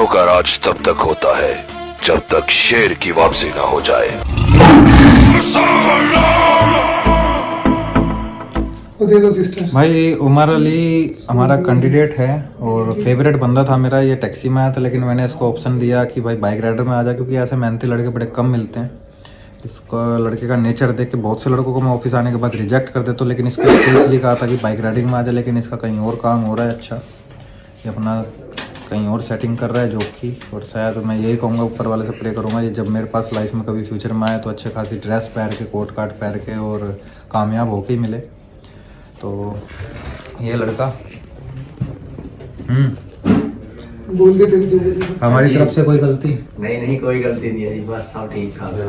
शेरों का राज तब तक होता है जब तक शेर की वापसी ना हो जाए। दे दो सिस्टर। भाई उमर अली हमारा कैंडिडेट है और फेवरेट बंदा था मेरा। ये टैक्सी में आया था लेकिन मैंने इसको ऑप्शन दिया कि भाई बाइक राइडर में आ जा, क्योंकि ऐसे मेहनती लड़के बड़े कम मिलते हैं। इसका लड़के का नेचर देख के बहुत से लड़कों को मैं ऑफिस आने के बाद रिजेक्ट कर देता हूँ, लेकिन इसको इसलिए कहा था कि बाइक राइडिंग में आ जाए। लेकिन इसका कहीं और काम हो रहा है। अच्छा, ये अपना कहीं और सेटिंग कर रहा है जॉब की। और शायद मैं यही कहूँगा, ऊपर वाले से प्रे करूँगा ये जब मेरे पास लाइफ में कभी फ्यूचर में आए तो अच्छे खासी ड्रेस पहन के, कोट काट पहन के और कामयाब होके ही मिले। तो ये लड़का बोल दे तेरी जो हमारी तरफ से कोई गलती नहीं कोई गलती नहीं है जी, बस सब ठीक ठाक है।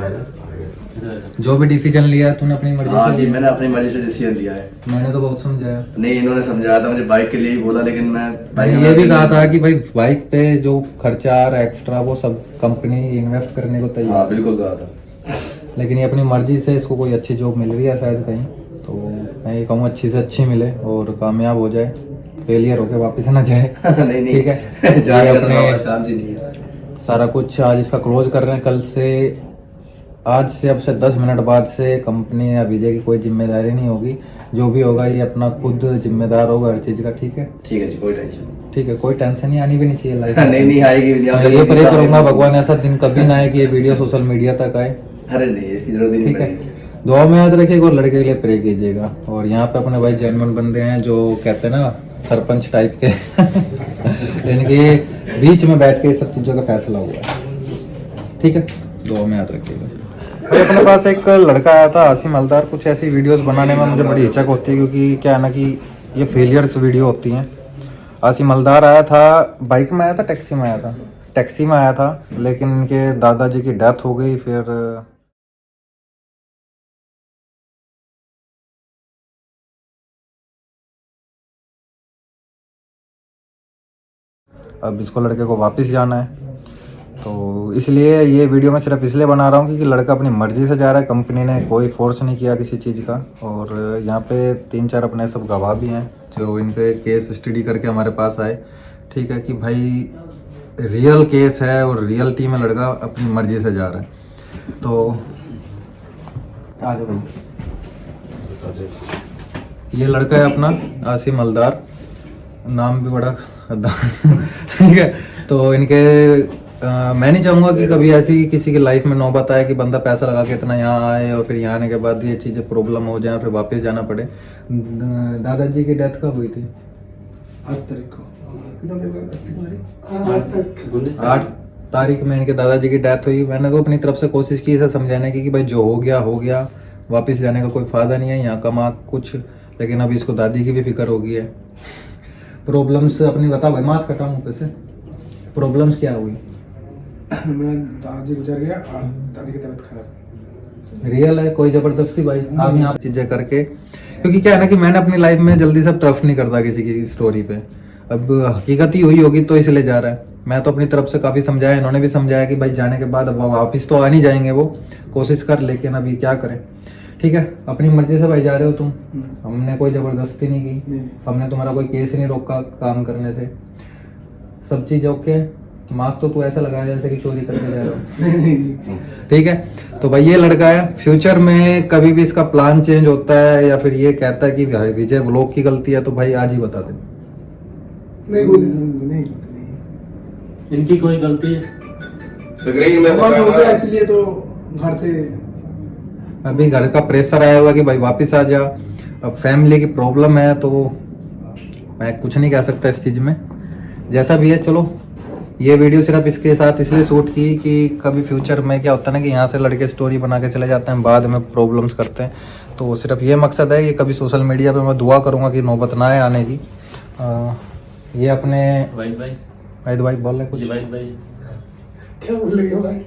जो भी डिसीजन लिया है तूने अपनी मर्जी हाँ से जी, लिया। मैंने अपनी मर्जी से डिसीजन लिया है। मैंने तो बहुत समझाया। नहीं, इन्होंने समझाया था मुझे, बाइक के लिए ही बोला, लेकिन मैं मैंने ये भी कहा था कि भाई बाइक पे जो खर्चा आ रहा है एक्स्ट्रा वो सब कंपनी इन्वेस्ट करने को हाँ तैयार। बिल्कुल कहा था। लेकिन ये अपनी मर्जी से इसको कोई अच्छी जॉब मिल रही है शायद कहीं, तो मैं ये कहूँ अच्छी से अच्छी मिले और कामयाब हो जाए, फेलियर होके वापस ना जाए। नहीं ठीक है, जाएगा तो अपने वापस चांस ही नहीं है। सारा कुछ आज इसका क्लोज कर रहे हैं। कल से, आज से, अब से 10 मिनट बाद से कंपनी या विजय की कोई जिम्मेदारी नहीं होगी। जो भी होगा ये अपना खुद जिम्मेदार होगा हर चीज का। ठीक है, ठीक है जी, कोई टेंशन ठीक है, कोई टेंशन नहीं आनी भी नहीं चाहिए लाइफ। नहीं आएगी। मैं ये प्रे करूंगा भगवान ऐसा दिन कभी ना आए कि ये वीडियो सोशल मीडिया तक आए। अरे नहीं, इसकी जरूरत ही नहीं ठीक है, पड़ेगी। दुआ में याद रखिएगा और लड़के के लिए प्रे कीजिएगा। और यहाँ पे अपने भाई जेन्युइन बंदे हैं जो कहते हैं ना सरपंच टाइप के इनके बीच में बैठ के सब चीज़ों का फैसला हुआ है। ठीक है, दुआ में याद रखिएगा। भाई अपने पास एक लड़का आया था आसिम हलदार। कुछ ऐसी वीडियोस बनाने में मुझे बड़ी हिचक होती है, क्योंकि क्या है ना कि ये फेलियर्स वीडियो होती हैं। आसिम हलदार आया था, बाइक में आया था, टैक्सी में आया था, टैक्सी में आया था, लेकिन इनके दादाजी की डेथ हो गई। फिर अब इसको लड़के को वापस जाना है, तो इसलिए ये वीडियो मैं सिर्फ इसलिए बना रहा हूँ क्योंकि लड़का अपनी मर्जी से जा रहा है। कंपनी ने कोई फोर्स नहीं किया किसी चीज़ का। और यहाँ पे 3-4 अपने सब गवाह भी हैं जो इनके केस स्टडी करके हमारे पास आए। ठीक है, कि भाई रियल केस है और रियलिटी में लड़का अपनी मर्जी से जा रहा है। तो आ जाओ भाई, ये लड़का है अपना आसिम हलदार, नाम भी बड़ा ठीक है। तो इनके मैं नहीं चाहूँगा कि कभी ऐसी किसी की लाइफ में नौबत आए कि बंदा पैसा लगा के इतना यहाँ आए और फिर यहाँ आने के बाद ये चीज़ें प्रॉब्लम हो जाए, फिर वापस जाना पड़े। दादाजी की डेथ कब हुई थी? 8 तारीख में इनके दादाजी की डेथ हुई। मैंने तो अपनी तरफ से कोशिश की इसे समझाने की कि भाई जो हो गया, वापस जाने का कोई फायदा नहीं है, यहाँ कमा कुछ। लेकिन अभी इसको दादी की भी फिक्र हो गई है। प्रॉब्लम्स अपनी बता भाई, मास्क हटाओ मुँह पे से। प्रॉब्लम्स क्या हुई? मेरा दादाजी गुजर गया और दादी की तबीयत खराब। रियल है, कोई जबरदस्ती भाई आप यहाँ चीजें करके। क्योंकि क्या है ना कि मैंने अपनी लाइफ में जल्दी से ट्रस्ट नहीं करता किसी की स्टोरी पे। अब हकीकत ही हुई होगी तो इसलिए जा रहा है। मैं तो अपनी तरफ से काफी समझाया, इन्होंने भी समझाया कि भाई जाने के बाद अब वापिस तो आ नहीं जाएंगे, वो कोशिश कर, लेकिन अभी क्या करें। ठीक है, अपनी मर्जी से भाई जा रहे हो तुम, हमने कोई जबरदस्ती नहीं की, हमने तुम्हारा कोई केस नहीं रोका काम करने से, सब चीज ओके है। मास्क तो तू ऐसा लगाया जैसे कि चोरी करके जा रहा हो। ठीक है, तो भाई ये लड़का है। फ्यूचर में कभी भी इसका प्लान चेंज होता है या फिर ये कहता है कि भाई विजय व्लॉग की गलती है, तो भाई आज ही बता दे। नहीं बोले, नहीं इनकी कोई गलती है? स्क्रीन में बहुत हो गया इसलिए तो घर से अभी घर का प्रेशर आया हुआ कि भाई वापस आ जा। अब फैमिली की प्रॉब्लम है तो मैं कुछ नहीं कह सकता इस चीज में। जैसा भी है, चलो ये वीडियो सिर्फ इसके साथ इसलिए शूट की कि कभी फ्यूचर में क्या होता है ना कि यहाँ से लड़के स्टोरी बना के चले जाते हैं, बाद में प्रॉब्लम्स करते हैं। तो सिर्फ ये मकसद है कि कभी सोशल मीडिया पे मैं दुआ करूँगा कि नौबत ना आए आने की। ये अपने भाई भाई बोल रहे कुछ? भाई क्या बोलेंगे भाई।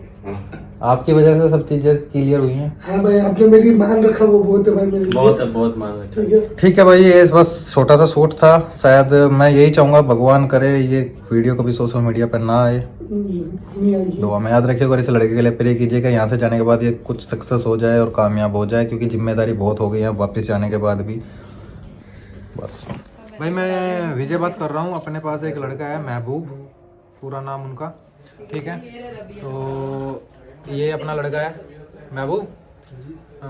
आपकी वजह से सब चीजें क्लियर हुई हैं। हाँ भाई, आपने मेरी मान रखा वो बहुत है भाई मेरे लिए। बहुत मांग है। ठीक है, ठीक है भाई, ये बस छोटा सा शूट था। शायद मैं यही चाहूंगा भगवान करे ये वीडियो कभी सोशल मीडिया पर ना आए। नहीं आएगी। दुआ में याद रखिएगा और इस लड़के के लिए प्रे कीजिएगा यहाँ से जाने के बाद ये कुछ सक्सेस हो जाए और कामयाब हो जाए, क्योंकि जिम्मेदारी बहुत हो गई है वापस जाने के बाद भी। बस भाई, मैं विजय बात कर रहा हूँ। अपने पास एक लड़का है महबूब, पूरा नाम उनका, ठीक है। तो ये अपना लड़का है महबूब,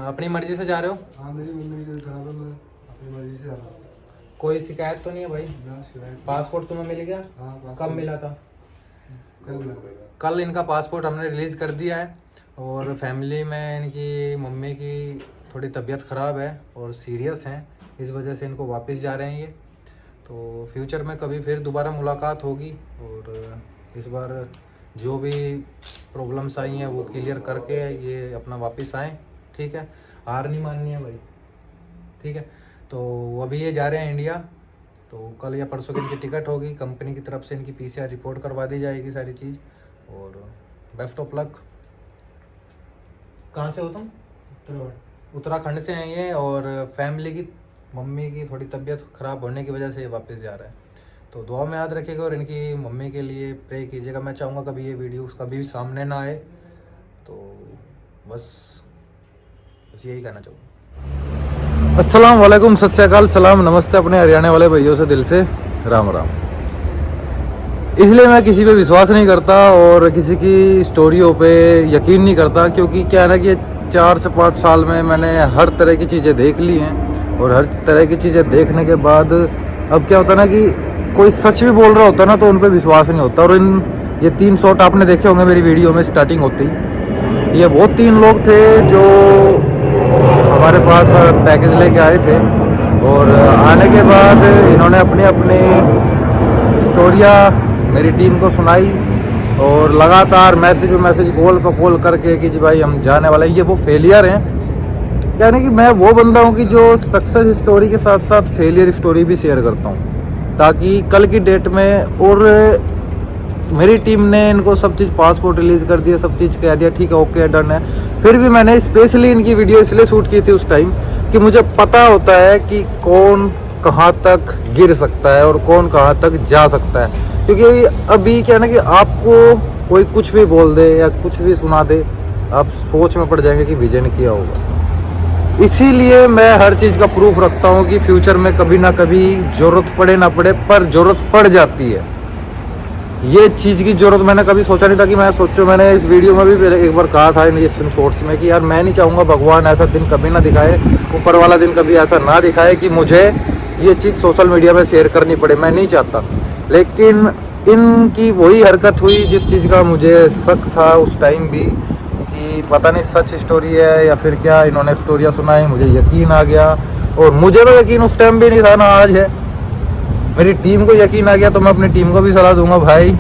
अपनी मर्जी से जा रहे हो? हाँ मेरी मम्मी की तरह मैं अपनी मर्जी से आ रहा हूँ। कोई शिकायत तो नहीं है भाई? ना शिकायत। पासपोर्ट तुम्हें मिल गया? हाँ कब मिला था? कल मिला। कल इनका पासपोर्ट हमने रिलीज कर दिया है। और फैमिली में इनकी मम्मी की थोड़ी तबीयत ख़राब है और सीरियस हैं, इस वजह से इनको वापस जा रहे हैं ये। तो फ्यूचर में कभी फिर दोबारा मुलाकात होगी और इस बार जो भी प्रॉब्लम्स आई हैं वो क्लियर करके ये अपना वापस आएँ, ठीक है। हार नहीं माननी है भाई, ठीक है। तो अभी ये जा रहे हैं इंडिया, तो कल या परसों की इनकी टिकट होगी, कंपनी की तरफ से इनकी PCR रिपोर्ट करवा दी जाएगी सारी चीज़। और बेस्ट ऑफ लक। कहाँ से हो तुम? उत्तराखंड से हैं ये, और फैमिली की मम्मी की थोड़ी तबीयत ख़राब होने की वजह से ये वापस जा रहा है। तो दुआ में याद रखिएगा और इनकी मम्मी के लिए प्रे कीजिएगा। मैं चाहूँगा कभी ये वीडियोस कभी भी सामने ना आए, तो बस यही कहना चाहूँगा। अस्सलाम वालेकुम, सत श्री अकाल, सलाम, नमस्ते अपने हरियाणा वाले भाइयों से दिल से राम राम। इसलिए मैं किसी पे विश्वास नहीं करता और किसी की स्टोरियों पे यकीन नहीं करता, क्योंकि क्या है ना कि 4 से 5 साल में मैंने हर तरह की चीज़ें देख ली हैं। और हर तरह की चीज़ें देखने के बाद अब क्या होता है ना कि कोई सच भी बोल रहा होता है ना तो उन पे विश्वास नहीं होता। और ये 3 शॉट आपने देखे होंगे मेरी वीडियो में स्टार्टिंग होती ही। ये वो 3 लोग थे जो हमारे पास पैकेज लेके आए थे, और आने के बाद इन्होंने अपनी अपनी स्टोरियाँ मेरी टीम को सुनाई और लगातार मैसेज कॉल पर कॉल करके कि जी भाई हम जाने वाले हैं। ये वो फेलियर हैं, यानी कि मैं वो बंदा हूँ कि जो सक्सेस स्टोरी के साथ साथ फेलियर स्टोरी भी शेयर करता हूँ, ताकि कल की डेट में। और मेरी टीम ने इनको सब चीज़ पासपोर्ट रिलीज़ कर दिया, सब चीज़ कह दिया ठीक है ओके डन है। फिर भी मैंने स्पेशली इनकी वीडियो इसलिए शूट की थी उस टाइम कि मुझे पता होता है कि कौन कहाँ तक गिर सकता है और कौन कहाँ तक जा सकता है। क्योंकि अभी क्या है ना कि आपको कोई कुछ भी बोल दे या कुछ भी सुना दे, आप सोच में पड़ जाएंगे कि विजय ने किया होगा। इसीलिए मैं हर चीज़ का प्रूफ रखता हूँ कि फ्यूचर में कभी ना कभी ज़रूरत पड़े ना पड़े पर ज़रूरत पड़ जाती है। ये चीज़ की ज़रूरत मैंने कभी सोचा नहीं था कि मैं सोचूं। मैंने इस वीडियो में भी एक बार कहा था इन शॉर्ट्स में कि यार मैं नहीं चाहूँगा भगवान ऐसा दिन कभी ना दिखाए, ऊपर वाला दिन कभी ऐसा ना दिखाए कि मुझे ये चीज़ सोशल मीडिया में शेयर करनी पड़े, मैं नहीं चाहता। लेकिन इनकी वही हरकत हुई जिस चीज़ का मुझे शक था उस टाइम भी कि पता नहीं सच स्टोरी है या फिर क्या। इन्होंने स्टोरियाँ सुनाई, मुझे यकीन आ गया। और मुझे तो यकीन उस टाइम भी नहीं था ना आज है, मेरी टीम को यकीन आ गया। तो मैं अपनी टीम को भी सलाह दूंगा, भाई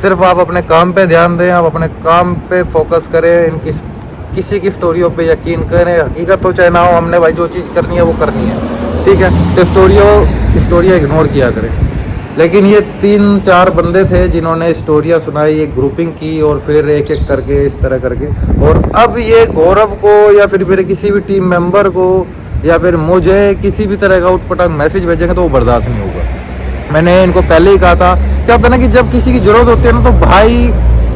सिर्फ आप अपने काम पे ध्यान दें, आप अपने काम पे फोकस करें, इनकी किसी की स्टोरियों पे यकीन करें। हकीकत हो चाहे ना हो, हमने भाई जो चीज़ करनी है वो करनी है, ठीक है। तो स्टोरियाँ इग्नोर किया करें। लेकिन ये 3-4 बंदे थे जिन्होंने स्टोरियाँ सुनाई, एक ग्रुपिंग की और फिर एक एक करके इस तरह करके। और अब ये गौरव को या फिर मेरे किसी भी टीम मेंबर को या फिर मुझे किसी भी तरह का उटपटांग मैसेज भेजेंगे तो वो बर्दाश्त नहीं होगा। मैंने इनको पहले ही कहा था, क्या होता है ना कि जब किसी की जरूरत होती है ना तो भाई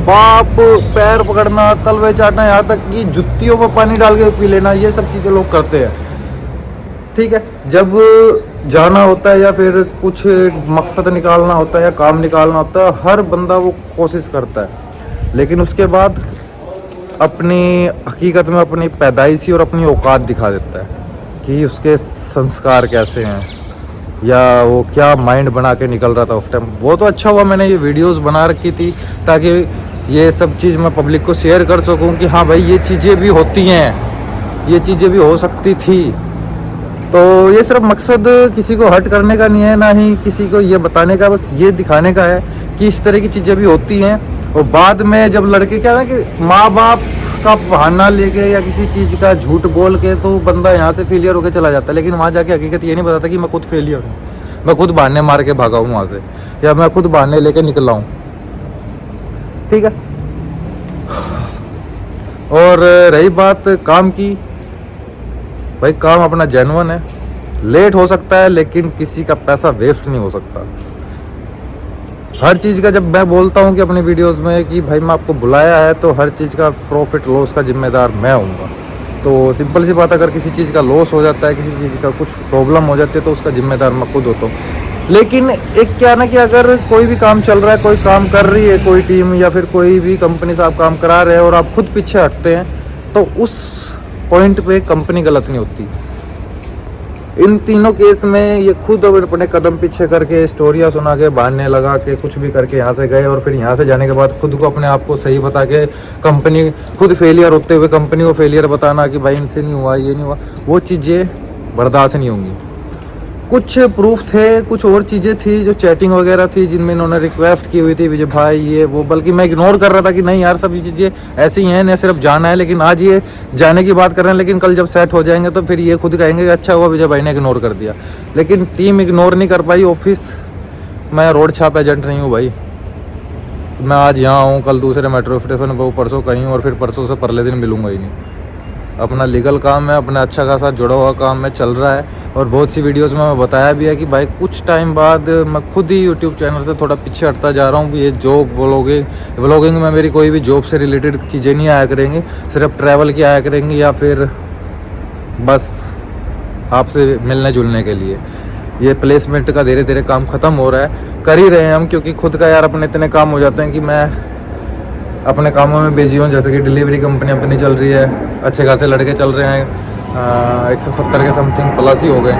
बाप पैर पकड़ना, तलवे चाटना, यहाँ तक कि जुत्तियों में पानी डाल के पी लेना, ये सब चीज़ें लोग करते हैं, ठीक है। जब जाना होता है या फिर कुछ मकसद निकालना होता है या काम निकालना होता है, हर बंदा वो कोशिश करता है। लेकिन उसके बाद अपनी हकीकत में अपनी पैदाइशी और अपनी औकात दिखा देता है कि उसके संस्कार कैसे हैं या वो क्या माइंड बना के निकल रहा था उस टाइम। वो तो अच्छा हुआ मैंने ये वीडियोस बना रखी थी ताकि ये सब चीज़ मैं पब्लिक को शेयर कर सकूं कि हाँ भाई ये चीज़ें भी होती हैं, ये चीज़ें भी हो सकती थी। तो ये सिर्फ मकसद किसी को हर्ट करने का नहीं है, ना ही किसी को ये बताने का, बस ये दिखाने का है कि इस तरह की चीज़ें भी होती हैं। और बाद में जब लड़के क्या है कि माँ बाप का बहाना लेके या किसी चीज़ का झूठ बोल के तो बंदा यहाँ से फेलियर होकर चला जाता है, लेकिन वहाँ जाके हकीकत ये नहीं बताता कि मैं खुद फेलियर हूँ, मैं खुद बहाने मार के भागा हूँ वहाँ से, या मैं खुद बहाने लेके निकला हूँ, ठीक है। और रही बात काम की, भाई काम अपना जेन्युइन है, लेट हो सकता है लेकिन किसी का पैसा वेस्ट नहीं हो सकता। हर चीज़ का जब मैं बोलता हूँ कि अपनी वीडियोस में कि भाई मैं आपको बुलाया है तो हर चीज़ का प्रॉफिट लॉस का जिम्मेदार मैं हूँगा। तो सिंपल सी बात, अगर किसी चीज़ का लॉस हो जाता है, किसी चीज़ का कुछ प्रॉब्लम हो जाती है तो उसका जिम्मेदार मैं खुद होता हूँ। लेकिन एक क्या ना कि अगर कोई भी काम चल रहा है, कोई काम कर रही है कोई टीम या फिर कोई भी कंपनी से आप काम करा रहे हैं और आप खुद पीछे हटते हैं, तो उस पॉइंट पे कंपनी गलत नहीं होती। इन तीनों केस में ये खुद अपने कदम पीछे करके स्टोरियाँ सुना के बहाने लगा के कुछ भी करके यहाँ से गए, और फिर यहाँ से जाने के बाद खुद को अपने आप को सही बता के कंपनी खुद फेलियर होते हुए कंपनी को फेलियर बताना कि भाई इनसे नहीं हुआ, ये नहीं हुआ, वो चीज़ें बर्दाश्त नहीं होंगी। कुछ प्रूफ थे, कुछ और चीज़ें थी जो चैटिंग वगैरह थी जिनमें इन्होंने रिक्वेस्ट की हुई थी विजय भाई ये वो, बल्कि मैं इग्नोर कर रहा था कि नहीं यार सभी चीज़ें ऐसी हैं, न सिर्फ जाना है। लेकिन आज ये जाने की बात कर रहे हैं, लेकिन कल जब सेट हो जाएंगे तो फिर ये खुद कहेंगे कि अच्छा हुआ विजय भाई ने इग्नोर कर दिया। लेकिन टीम इग्नोर नहीं कर पाई। ऑफिस, मैं रोड छाप एजेंट नहीं हूँ भाई, मैं आज यहाँ हूँ, कल दूसरे मेट्रो स्टेशन पर, परसों कहीं और फिर परसों से परले दिन मिलूंगा ही नहीं। अपना लीगल काम है, अपना अच्छा खासा जुड़ा हुआ काम में चल रहा है। और बहुत सी वीडियोस में मैं बताया भी है कि भाई कुछ टाइम बाद मैं खुद ही यूट्यूब चैनल से थोड़ा पीछे हटता जा रहा हूँ। ये जॉब व्लॉगिंग में मेरी कोई भी जॉब से रिलेटेड चीज़ें नहीं आया करेंगी, सिर्फ ट्रैवल की आया करेंगी या फिर बस आपसे मिलने जुलने के लिए। ये प्लेसमेंट का धीरे धीरे काम ख़त्म हो रहा है, कर ही रहे हैं हम, क्योंकि खुद का यार अपने इतने काम हो जाते हैं कि मैं अपने कामों में बिजी हूँ। जैसे कि डिलीवरी कंपनी अपनी चल रही है, अच्छे खासे लड़के चल रहे हैं, 170 के समथिंग प्लस ही हो गए,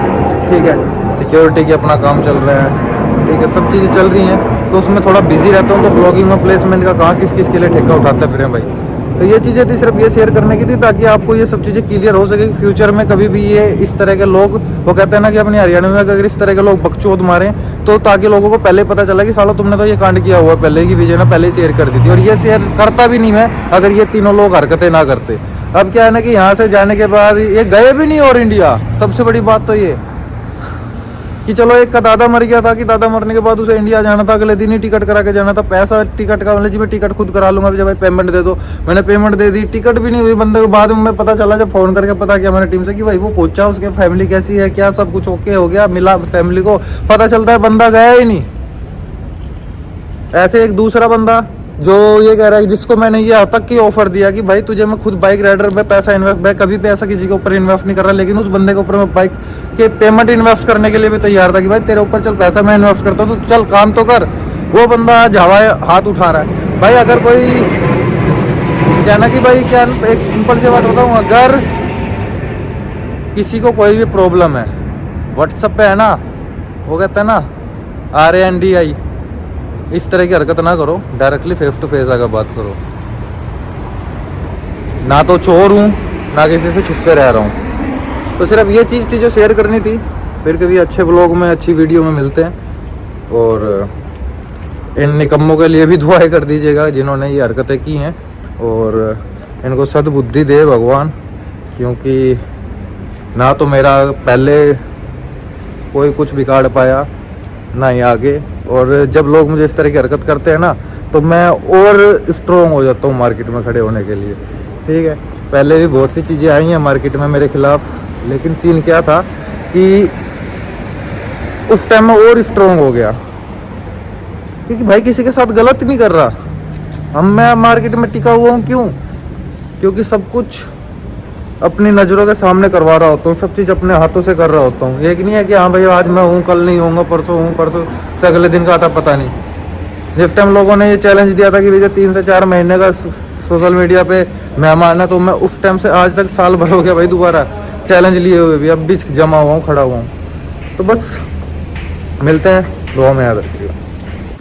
ठीक है। सिक्योरिटी की अपना काम चल रहा है, ठीक है, सब चीज़ें चल रही हैं, तो उसमें थोड़ा बिजी रहता हूँ। तो ब्लॉगिंग और प्लेसमेंट का कहाँ किस किस के लिए ठेका उठाते फिर भाई। तो ये चीज़ें थी, सिर्फ ये शेयर करने की थी ताकि आपको ये सब चीज़ें क्लियर हो सके कि फ्यूचर में कभी भी ये इस तरह के लोग, वो कहते हैं ना कि अपने हरियाणा में अगर इस तरह के लोग बकचोद मारें तो ताकि लोगों को पहले पता चला कि सालों तुमने तो ये कांड किया हुआ पहले की, विजय ने पहले ही शेयर कर दी थी। और ये शेयर करता भी नहीं मैं अगर ये तीनों लोग हरकतें ना करते। अब क्या है ना कि यहाँ से जाने के बाद ये गए भी नहीं और इंडिया, सबसे बड़ी बात तो ये कि चलो एक का दादा मर गया था कि दादा मरने के बाद उसे इंडिया जाना था, अगले दिन ही टिकट करा के जाना था। पैसा टिकट का मतलब जी मैं टिकट खुद करा लूंगा, जब भाई पेमेंट दे दो, मैंने पेमेंट दे दी, टिकट भी नहीं हुई बंदे को। बाद में पता चला जब फोन करके पता किया मैंने टीम से कि भाई वो पहुंचा, उसके फैमिली कैसी है, क्या सब कुछ ओके हो गया, मिला फैमिली को, पता चलता है बंदा गया ही नहीं। ऐसे एक दूसरा बंदा जो ये कह रहा है, जिसको मैंने ये अब तक की ऑफर दिया कि भाई तुझे मैं खुद बाइक राइडर में पैसा इन्वेस्ट, मैं कभी पैसा किसी के ऊपर इन्वेस्ट नहीं कर रहा, लेकिन उस बंदे के ऊपर मैं बाइक के पेमेंट इन्वेस्ट करने के लिए भी तैयार था कि भाई तेरे ऊपर चल पैसा मैं इन्वेस्ट करता हूँ, तो चल काम तो कर। वो बंदा आज हवाए हाथ उठा रहा है। भाई अगर कोई कहना कि भाई क्या, एक सिंपल सी बात बताऊँ, अगर किसी को कोई भी प्रॉब्लम है व्हाट्सएप पे है ना, वो कहते हैं ना RANDI, इस तरह की हरकत ना करो, डायरेक्टली फेस टू फेस आकर बात करो। ना तो चोर हूँ ना किसी से छुपके रह रहा हूँ। तो सिर्फ ये चीज़ थी जो शेयर करनी थी। फिर कभी अच्छे व्लॉग में अच्छी वीडियो में मिलते हैं। और इन निकम्मों के लिए भी दुआएं कर दीजिएगा जिन्होंने ये हरकतें की हैं, और इनको सद्बुद्धि दे भगवान, क्योंकि ना तो मेरा पहले कोई कुछ बिगाड़ पाया ना ही आगे। और जब लोग मुझे इस तरह की हरकत करते हैं ना, तो मैं और स्ट्रॉन्ग हो जाता हूँ मार्केट में खड़े होने के लिए, ठीक है। पहले भी बहुत सी चीज़ें आई हैं मार्केट में मेरे खिलाफ, लेकिन सीन क्या था कि उस टाइम में और स्ट्रॉन्ग हो गया, क्योंकि भाई किसी के साथ गलत नहीं कर रहा। मैं मार्केट में टिका हुआ हूँ, क्यों? क्योंकि सब कुछ अपनी नज़रों के सामने करवा रहा होता हूँ, सब चीज़ अपने हाथों से कर रहा होता हूँ। एक नहीं है कि हाँ भाई आज मैं हूँ कल नहीं होऊंगा, परसों हूँ परसों से अगले दिन का आता पता नहीं। जिस टाइम लोगों ने ये चैलेंज दिया था कि भैया 3 से 4 महीने का सोशल मीडिया पे मेहमान है, तो मैं उस टाइम से आज तक साल भर हो गया भाई दोबारा चैलेंज लिए हुए भी, अब भी जमा हुआ हूँ, खड़ा हुआ हूँ। तो बस मिलते हैं, दुआ में याद रखिएगा।